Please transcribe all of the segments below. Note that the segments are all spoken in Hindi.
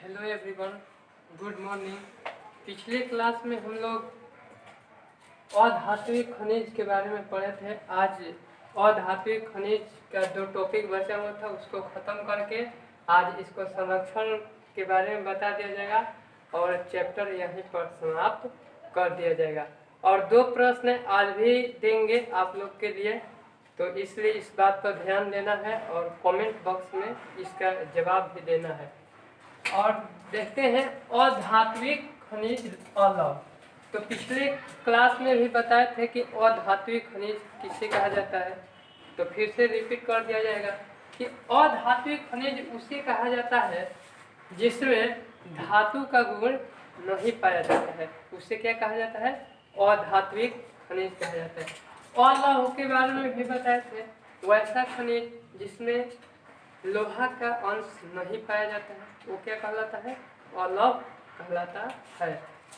Hello everyone, good morning. पिछले क्लास में हम लोग अधात्विक खनिज के बारे में पढ़े थे। आज अधात्विक खनिज का जो टॉपिक बचा हुआ था उसको ख़त्म करके आज इसको संरक्षण के बारे में बता दिया जाएगा और चैप्टर यहीं पर समाप्त कर दिया जाएगा। और 2 प्रश्न आज भी देंगे आप लोग के लिए, तो इसलिए इस बात पर ध्यान देना है और कमेंट बॉक्स में इसका जवाब भी देना है। और देखते हैं अधात्विक खनिज अलग। तो पिछले क्लास में भी बताए थे कि अधात्विक खनिज किसे कहा जाता है, तो फिर से रिपीट कर दिया जाएगा कि अधात्विक खनिज उसे कहा जाता है जिसमें धातु का गुण नहीं पाया जाता है, उसे क्या कहा जाता है? अधात्विक खनिज कहा जाता है। अलौह के बारे में भी बताए थे, वैसा खनिज जिसमें लोहा का अंश नहीं पाया जाता है वो क्या कहलाता है? अलौह कहलाता है।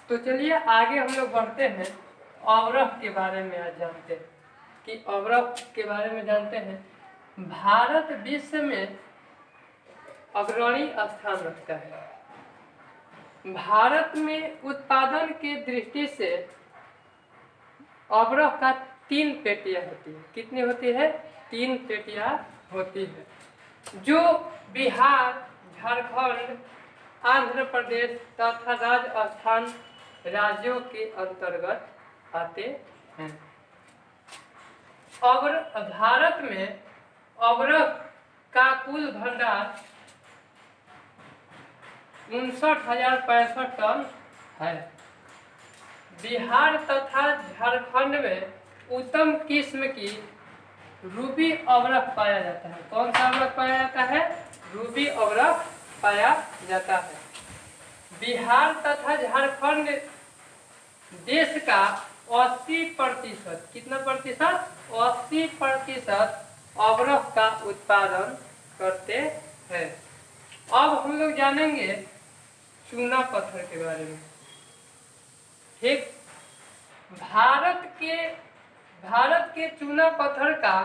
तो चलिए आगे हम लोग बढ़ते हैं, अवरव के बारे में आज जानते हैं कि अवरव के बारे में जानते हैं। भारत विश्व में अग्रणी स्थान रखता है। भारत में उत्पादन की दृष्टि से अवरव का 3 पेटियां होती है। कितनी होती है? 3 पेटियां होती है, जो बिहार, झारखंड, आंध्र प्रदेश तथा राजस्थान राज्यों के अंतर्गत आते हैं। भारत में अवरव का कुल भंडार 59,065 टन है। बिहार तथा झारखंड में उत्तम किस्म की रूबी अवरव पाया जाता है। कौन सा अवरव पाया जाता है? रूबी अवरव पाया जाता है। बिहार तथा झारखंड देश का 80%, कितना प्रतिशत? 80% अवरव का उत्पादन करते हैं। अब हम लोग जानेंगे चूना पत्थर के बारे में। ठीक, भारत के चूना पत्थर का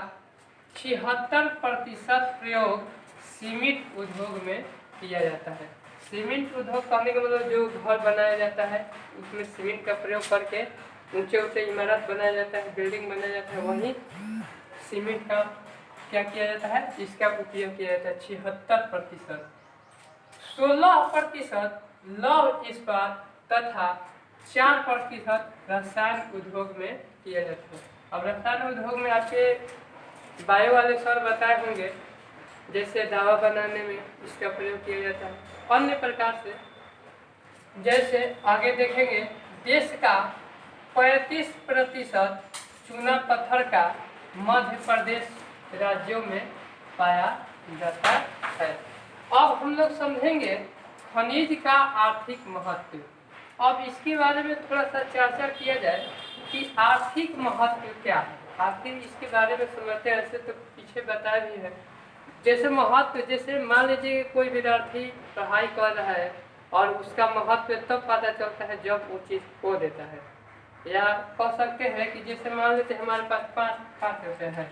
76% प्रयोग सीमेंट उद्योग में किया जाता है। सीमेंट उद्योग कहने का मतलब जो घर बनाया जाता है उसमें सीमेंट का प्रयोग करके ऊंचे ऊंचे इमारत बनाया जाता है, बिल्डिंग बनाया जाता है, वहीं सीमेंट का क्या किया जाता है? इसका उपयोग किया जाता है। 76%। 16% लौह इस्पात तथा 4% रसायन उद्योग में किया जाता है। अब रसायन उद्योग में आपके बायो वाले सर बताए होंगे, जैसे दवा बनाने में इसका प्रयोग किया जाता है। अन्य प्रकार से जैसे आगे देखेंगे, देश का 35% चूना पत्थर का मध्य प्रदेश राज्यों में पाया जाता है। अब हम लोग समझेंगे खनिज का आर्थिक महत्व। अब इसके बारे में थोड़ा सा चर्चा किया जाए कि आर्थिक महत्व क्या है। आखिर इसके बारे में समझते हैं। ऐसे तो पीछे बताया भी है। जैसे महत्व, जैसे मान लीजिए कोई विद्यार्थी पढ़ाई कर रहा है और उसका महत्व तब पता चलता है जब वो चीज़ खो देता है। या कह सकते हैं कि जैसे मान लेते हैं हमारे पास 5 रुपये है,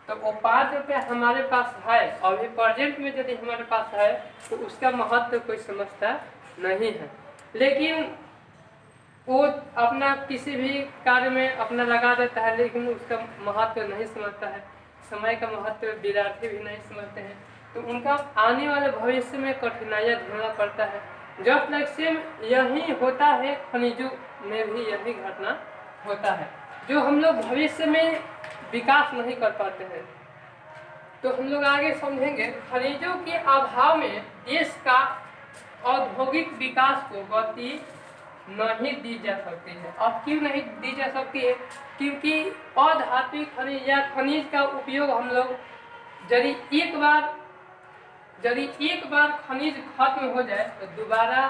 तो वो 5 रुपये हमारे पास है, अभी प्रेजेंट में यदि हमारे पास है तो उसका महत्व कोई समझता नहीं है। लेकिन वो अपना किसी भी कार्य में अपना लगा देता है, लेकिन उसका महत्व नहीं समझता है। समय का महत्व विद्यार्थी भी नहीं समझते हैं, तो उनका आने वाले भविष्य में कठिनाइयाँ झेलना पड़ता है। जस्ट लाइक सेम यही होता है, खनिजों में भी यही घटना होता है। जो हम लोग भविष्य में विकास नहीं कर पाते हैं, तो हम लोग आगे समझेंगे खनिजों के अभाव में देश का औद्योगिक विकास को गति नहीं दी जा सकती है। अब क्यों नहीं दी जा सकती है? क्योंकि अधात्विक खनिज या खनिज का उपयोग हम लोग यदि एक बार खनिज खत्म हो जाए तो दोबारा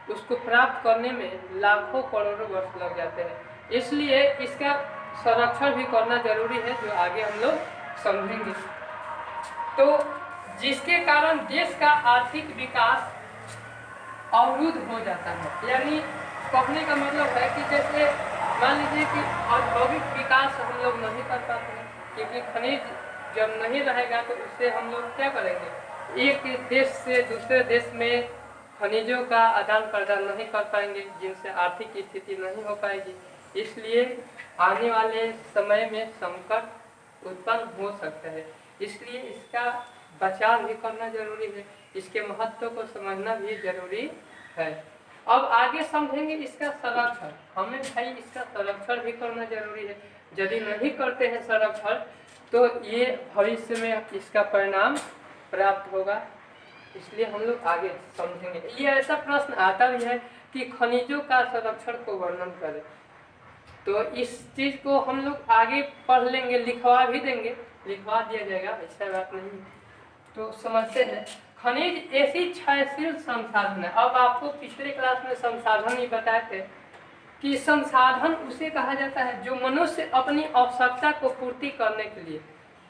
उसको प्राप्त करने में लाखों करोड़ों वर्ष लग जाते हैं। इसलिए इसका संरक्षण भी करना जरूरी है, जो आगे हम लोग समझेंगे। तो जिसके कारण देश का आर्थिक विकास अवरुद्ध हो जाता है। यानी कहने का मतलब है कि जैसे मान लीजिए कि औद्योगिक विकास हम लोग नहीं कर पाते हैं, क्योंकि खनिज जब नहीं रहेगा तो उससे हम लोग क्या करेंगे? एक देश से दूसरे देश में खनिजों का आदान प्रदान नहीं कर पाएंगे, जिनसे आर्थिक स्थिति नहीं हो पाएगी। इसलिए आने वाले समय में संकट उत्पन्न हो सकता है। इसलिए इसका बचाव भी करना जरूरी है, इसके महत्व को समझना भी जरूरी है। अब आगे समझेंगे इसका संरक्षण। हमें भाई इसका संरक्षण भी करना जरूरी है। यदि नहीं करते हैं संरक्षण तो ये भविष्य में इसका परिणाम प्राप्त होगा। इसलिए हम लोग आगे समझेंगे। ये ऐसा प्रश्न आता भी है कि खनिजों का संरक्षण को वर्णन करें, तो इस चीज को हम लोग आगे पढ़ लेंगे, लिखवा भी देंगे, लिखवा दिया जाएगा, ऐसा बात नहीं है। तो समझते हैं, खनिज ऐसी क्षयशील संसाधन है। अब आपको पिछले क्लास में संसाधन ही बताए थे कि संसाधन उसे कहा जाता है जो मनुष्य अपनी आवश्यकता को पूर्ति करने के लिए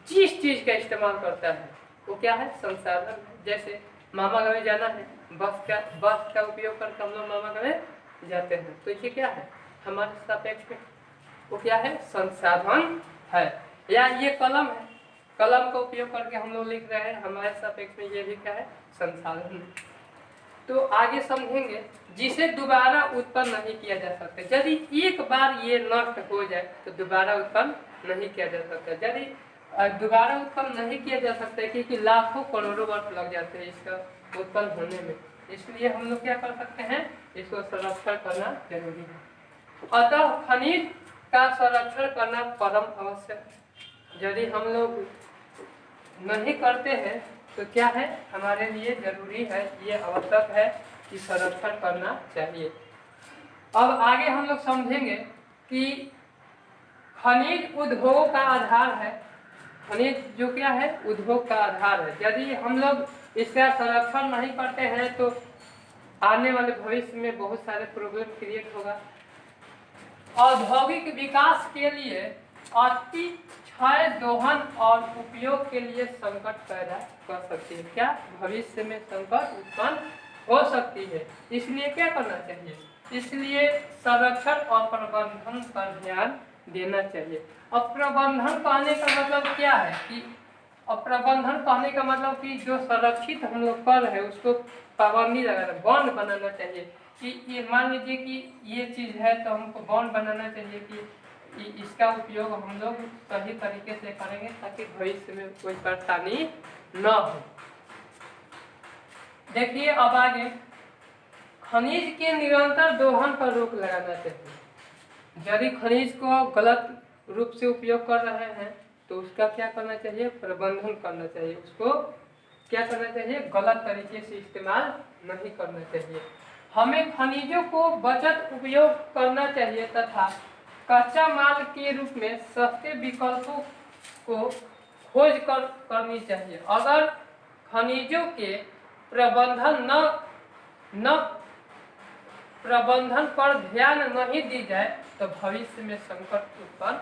जिस चीज का इस्तेमाल करता है वो क्या है, संसाधन। जैसे मामा गाँव जाना है, बस का उपयोग करके हम लोग मामा गाँव जाते हैं, तो ये क्या है, हमारे सापेक्ष में वो क्या है, संसाधन है। या ये कलम है, कलम का उपयोग करके हम लोग लिख रहे हैं, हमारे सापेक्ष में ये भी क्या है, संसाधन है। तो आगे समझेंगे, जिसे दोबारा उत्पन्न नहीं किया जा सकता। यदि एक बार ये नष्ट हो जाए तो दोबारा उत्पन्न नहीं किया जा सकता। यदि दोबारा उत्पन्न नहीं किया जा सकता क्योंकि लाखों करोड़ों वर्ष लग जाते हैं इसका उत्पन्न होने में। इसलिए हम लोग क्या कर सकते हैं, इसको संरक्षण करना जरूरी है। अतः खनिज का संरक्षण करना परम आवश्यक है। यदि हम लोग नहीं करते हैं तो क्या है, हमारे लिए जरूरी है, ये आवश्यक है कि संरक्षण करना चाहिए। अब आगे हम लोग समझेंगे कि खनिज उद्योग का आधार है। खनिज जो क्या है, उद्योग का आधार है। यदि हम लोग इसका संरक्षण नहीं करते हैं तो आने वाले भविष्य में बहुत सारे प्रॉब्लम क्रिएट होगा। औद्योगिक विकास के लिए अति क्षय, दोहन और उपयोग के लिए संकट पैदा कर सकती है। क्या, भविष्य में संकट उत्पन्न हो सकती है। इसलिए क्या करना चाहिए, इसलिए संरक्षण और प्रबंधन पर ध्यान देना चाहिए। अब प्रबंधन कहने का मतलब क्या है कि, अब प्रबंधन कहने का मतलब कि जो संरक्षित हम लोग कर रहे हैं उसको पाबंदी लगाना, बॉन्ड बनाना चाहिए कि ये मान लीजिए कि ये चीज़ है तो हमको बॉन्ड बनाना चाहिए कि इसका उपयोग हम लोग सही तरीके से करेंगे ताकि भविष्य में कोई परेशानी न हो। देखिए अब आगे, खनिज के निरंतर दोहन पर रोक लगाना चाहिए। यदि खनिज को गलत रूप से उपयोग कर रहे हैं तो उसका क्या करना चाहिए, प्रबंधन करना चाहिए। उसको क्या करना चाहिए, गलत तरीके से इस्तेमाल नहीं करना चाहिए। हमें खनिजों को बचत उपयोग करना चाहिए तथा कच्चा माल के रूप में सस्ते विकल्पों को खोज करनी चाहिए। अगर खनिजों के प्रबंधन पर ध्यान नहीं दी जाए तो भविष्य में संकट उत्पन्न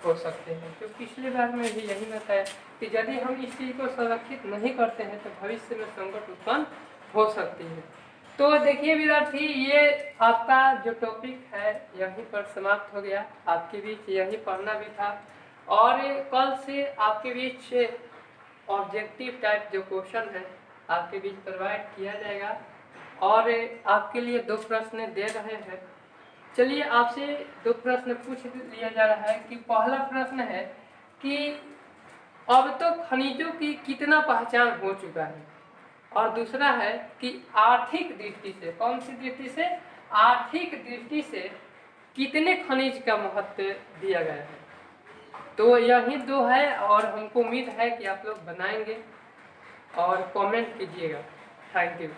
हो सकते हैं। तो पिछली बार में भी यही बताया कि यदि हम इस चीज़ को संरक्षित नहीं करते हैं तो भविष्य में संकट उत्पन्न हो सकती है। तो देखिए विद्यार्थी, ये आपका जो टॉपिक है यहीं पर समाप्त हो गया। आपके बीच यही पढ़ना भी था और कल से आपके बीच ऑब्जेक्टिव टाइप जो क्वेश्चन है आपके बीच प्रोवाइड किया जाएगा और आपके लिए 2 प्रश्न दे रहे हैं। चलिए आपसे 2 प्रश्न पूछ लिया जा रहा है कि पहला प्रश्न है कि अब तो खनिजों की कितना पहचान हो चुका है, और दूसरा है कि आर्थिक दृष्टि से, कौन सी दृष्टि से, आर्थिक दृष्टि से कितने खनिज का महत्व दिया गया है। तो यही 2 है और हमको उम्मीद है कि आप लोग बनाएंगे और कमेंट कीजिएगा। Thank you.